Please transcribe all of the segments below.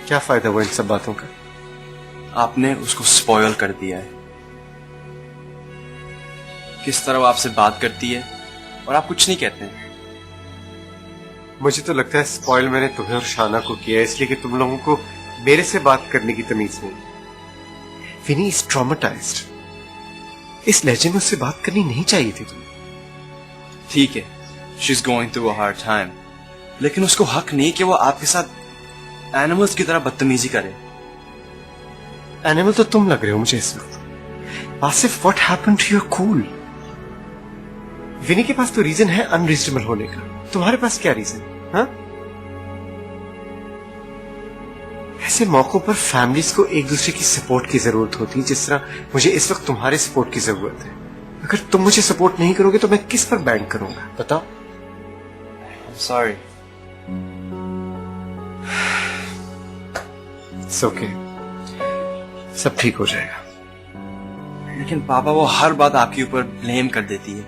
क्या फायदा हुआ इन सब बातों का? आपने उसको स्पॉयल कर दिया है। किस तरह वो आपसे बात करती है और आप कुछ नहीं कहते हैं। मुझे तो लगता है स्पॉइल मैंने तुम्हें और शाना को किया है, इसलिए कि तुम लोगों को मेरे से बात करने की तमीज नहीं। विनी इज ट्रॉमेटाइज्ड। इस लहजे में उससे बात करनी नहीं चाहिए थी तुम्हें। ठीक है, she is going through a hard time, लेकिन उसको हक नहीं कि वो आपके साथ एनिमल्स की तरह बदतमीजी करे। एनिमल तो तुम लग रहे हो मुझे इस वक्त। Asif, what happened to your cool? Vini के पास तो रीजन है अनरीजनेबल होने का, तुम्हारे पास क्या रीजन? हाँ, ऐसे मौकों पर फैमिलीज को एक दूसरे की सपोर्ट की जरूरत होती है, जिस तरह मुझे इस वक्त तुम्हारे सपोर्ट की जरूरत है। अगर तुम मुझे सपोर्ट नहीं करोगे तो मैं किस पर बैंक करूंगा, बताओ? सॉरी। इट्स ओके, सब ठीक हो जाएगा। लेकिन पापा वो हर बात आपके ऊपर ब्लेम कर देती है।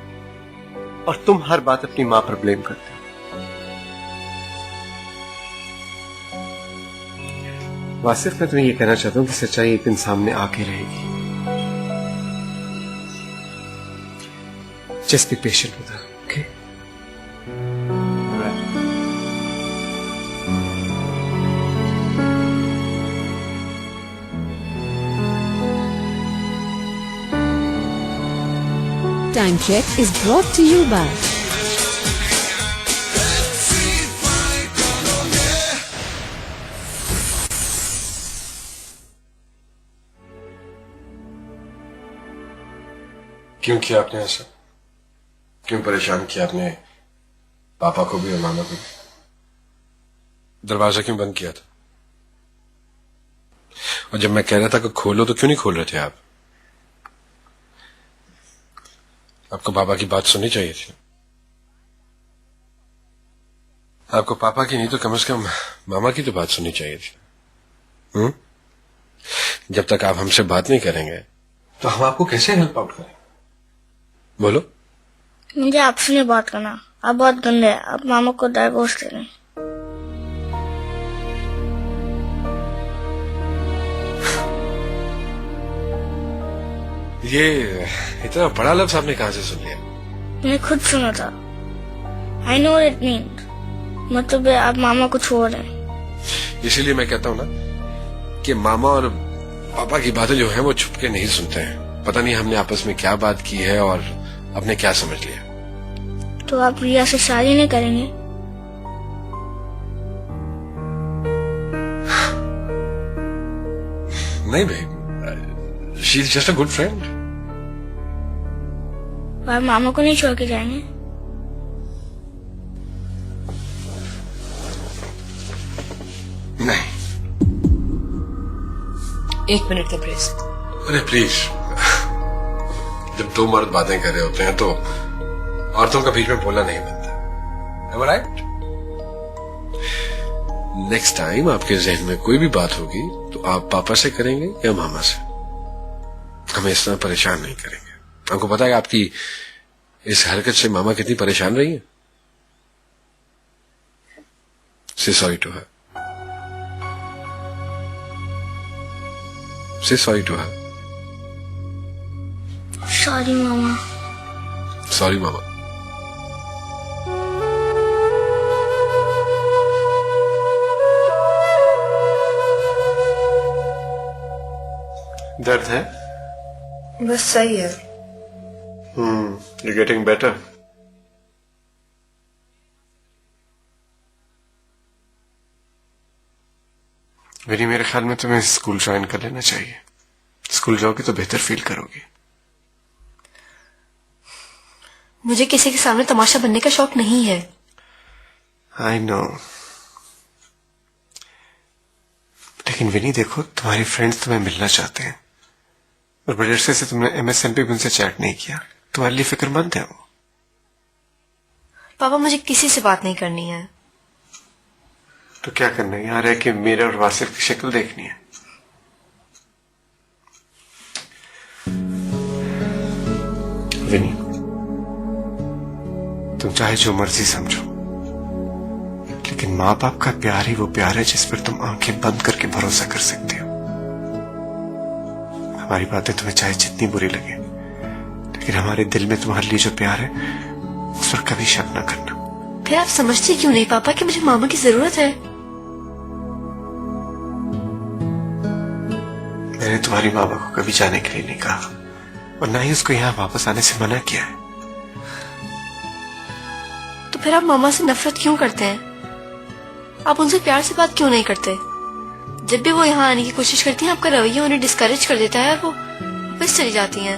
और तुम हर बात अपनी मां पर ब्लेम करते हो। वासिफ, मैं तुम्हें यह कहना चाहता हूं कि सच्चाई एक दिन सामने आके रहेगी। Just be patient with her, okay? Time Check is brought to you by क्यों किया आपने ऐसा? क्यों परेशान किया आपने पापा को भी और मामा को भी? दरवाजा क्यों बंद किया था? और जब मैं कह रहा था कि खोलो तो क्यों नहीं खोल रहे थे आप? आपको पापा की बात सुननी चाहिए थी। आपको पापा की नहीं तो कम से कम मामा की तो बात सुननी चाहिए थी। जब तक आप हमसे बात नहीं करेंगे तो हम आपको कैसे हेल्प आउट करें? बोलो। मुझे आपसे नहीं बात करना, आप बहुत गंदे हैं। आप मामा को डाइवोर्स दे दें। ये इतना बड़ा लफ्ज आपने कहां से सुन लिया? मैंने खुद सुना था। आई नो इट मीन्स, मतलब आप मामा को छोड़ रहे हैं। इसीलिए मैं कहता हूं ना कि मामा और पापा की बातें जो है वो छुप के नहीं सुनते हैं। पता नहीं हमने आपस में क्या बात की है और आपने क्या समझ लिया। तो आप रिया से शादी नहीं करेंगे? नहीं भाई, she is just a good friend. आप मामा को नहीं छोड़ के जाएंगे? नहीं। एक मिनट का प्लीज। अरे प्लीज, जब दो मर्द बातें कर रहे होते हैं तो औरतों का बीच में बोलना नहीं बनता। Am I right? Next time आपके जहन में कोई भी बात होगी तो आप पापा से करेंगे या मामा से। हमें इस तरह परेशान नहीं करेंगे। आपको पता है आपकी इस हरकत से मामा कितनी परेशान रही है। Say sorry to her. Say sorry to her. Sorry मामा। सॉरी मामा। दर्द है? बस सही है। You're getting better. विनी, मेरे ख्याल में तुम्हें स्कूल ज्वाइन कर लेना चाहिए। स्कूल जाओगे तो बेहतर फील करोगे। मुझे किसी के सामने तमाशा बनने का शौक नहीं है। आई नो, लेकिन विनी देखो, तुम्हारे फ्रेंड्स तुम्हें मिलना चाहते हैं और बड़े अरसे से तुमने MSN पे भी उनसे चैट नहीं किया। तुम्हारे लिए फिक्रमंद है वो। पापा, मुझे किसी से बात नहीं करनी है। तो क्या करना है? यहाँ रह के मेरे और वासिफ की शक्ल देखनी है? विनी, तुम चाहे जो मर्जी समझो, लेकिन माँ बाप का प्यार ही वो प्यार है जिस पर तुम आंखें बंद करके भरोसा कर सकते हो। हमारी बातें तुम्हें चाहे जितनी बुरी लगे, लेकिन हमारे दिल में तुम्हारे लिए जो प्यार है उस पर कभी शक न करना। फिर आप समझते क्यों नहीं पापा कि मुझे मामा की जरूरत है? मैंने तुम्हारी मामा को कभी जाने के लिए नहीं कहा और ना ही उसको यहाँ वापस आने से मना किया है। तो फिर आप मामा से नफरत क्यों करते हैं? आप उनसे प्यार से बात क्यों नहीं करते? जब भी वो यहाँ आने की कोशिश करती हैं आपका रवैया उन्हें डिस्करेज कर देता है और वो वापस चली जाती हैं।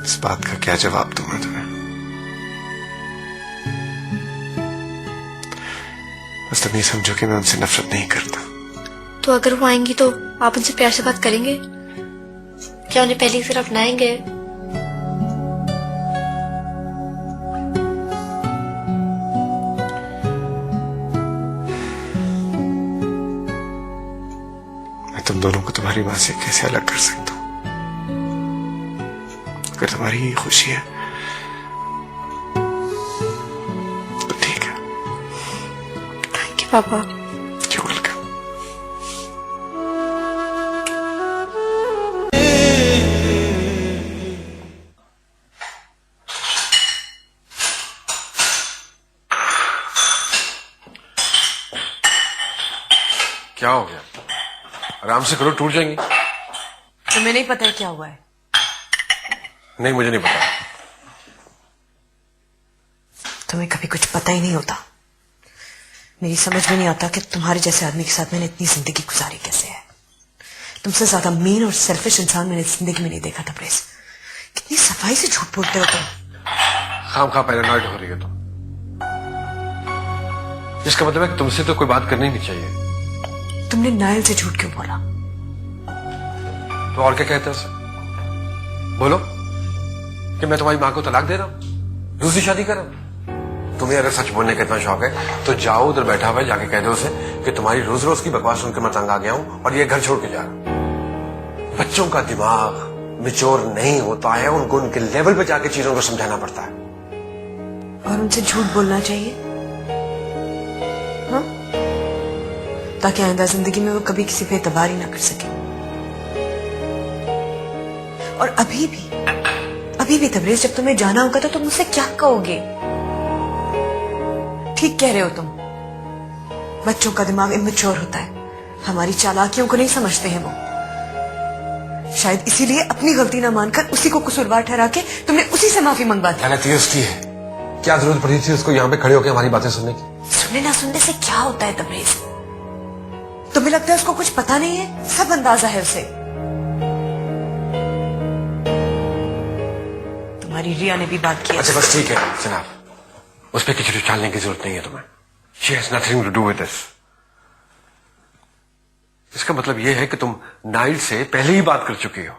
इस बात का क्या जवाब दूंगा तुम्हें? बस तुम ये समझो कि मैं उनसे नफरत नहीं करता। तो अगर वो आएंगी तो आप उनसे प्यार से बात करेंगे? क्या उन्हें पहले की तरह अपनाएंगे? मैं तुम दोनों को तुम्हारी माँ से कैसे अलग कर सकता हूँ? अगर तुम्हारी ये खुशी है तो ठीक है। थैंक यू पापा। You're welcome. क्या हो गया? आराम से करो, टूट जाएंगी। तुम्हें नहीं पता है क्या हुआ है? नहीं, मुझे नहीं पता। तुम्हें कभी कुछ पता ही नहीं होता। मेरी समझ में नहीं आता कि तुम्हारे जैसे आदमी के साथ मैंने इतनी जिंदगी गुजारी कैसे है। तुमसे ज्यादा मीन और सेल्फिश इंसान मैंने जिंदगी में नहीं देखा था प्रेस। कितनी सफाई से झूठ बोलते हो तुम। खामखा पैरानॉइड हो रही है तुम। इसका मतलब है कि तुमसे तो कोई बात करनी नहीं चाहिए। तुमने नायल से झूठ क्यों बोला? तो और क्या कहते हो उसे? बोलो कि मैं तुम्हारी माँ को तलाक दे रहा हूं, दूसरी शादी कर रहा हूं। तुम्हें अगर सच बोलने का इतना शौक है तो जाओ उधर बैठा हुआ है, जाके कह दो उसे कि तुम्हारी रोज रोज की बकवास सुनकर मैं तंग आ गया हूं और ये घर छोड़ के जा रहा हूं। बच्चों का दिमाग मैच्योर नहीं होता है, उनको उनके लेवल पे जाके चीजों को समझाना पड़ता है। और उनसे झूठ बोलना चाहिए, हाँ? ताकि आइंदा जिंदगी में वो कभी किसी पे एतबार ही ना कर सके। और अभी भी तबरेज, जब तुम्हें जाना होगा तो तुम मुझसे क्या कहोगे? ठीक कह रहे हो तुम। बच्चों का दिमाग इमेच्योर होता है, हमारी चालाकियों को नहीं समझते हैं वो। शायद इसीलिए अपनी गलती ना मानकर उसी को कसूरवार ठहरा के तुमने उसी से माफी मंगवा दी। गलती उसकी है, क्या जरूरत पड़ी थी उसको यहाँ पे खड़े होकर हमारी बातें सुनने की? सुनने ना सुनने से क्या होता है तबरेज? तुम्हें लगता है उसको कुछ पता नहीं है? सब अंदाजा है उसे। तुम्हारी रिया ने भी बात की। अच्छा बस ठीक है जनाब, उस पर किसी उछालने की जरूरत नहीं है तुम्हें। She has nothing to do with this. इसका मतलब यह है कि तुम नाइल से पहले ही बात कर चुकी हो।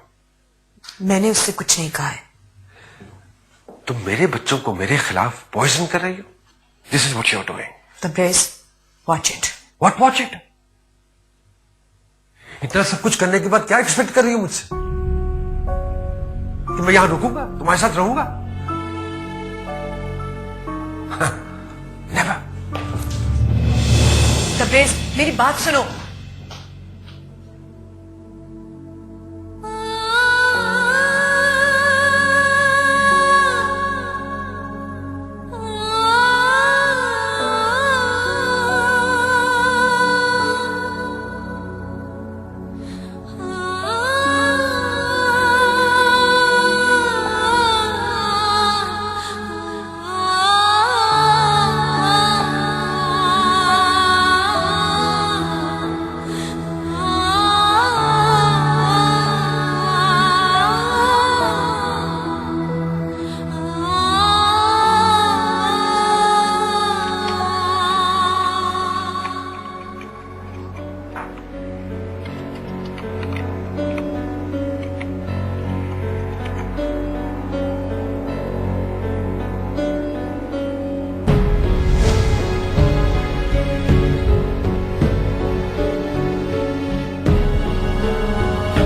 मैंने उससे कुछ नहीं कहा है। तुम मेरे बच्चों को मेरे खिलाफ पॉइजन कर रही हो। This is what you are doing. Tabrez, watch it. What watch it? इतना सब कुछ करने के बाद क्या एक्सपेक्ट कर रही हो मुझसे? कि मैं यहां रुकूंगा, तुम्हारे साथ रहूंगा? नेवर। तबरेज, मेरी बात सुनो।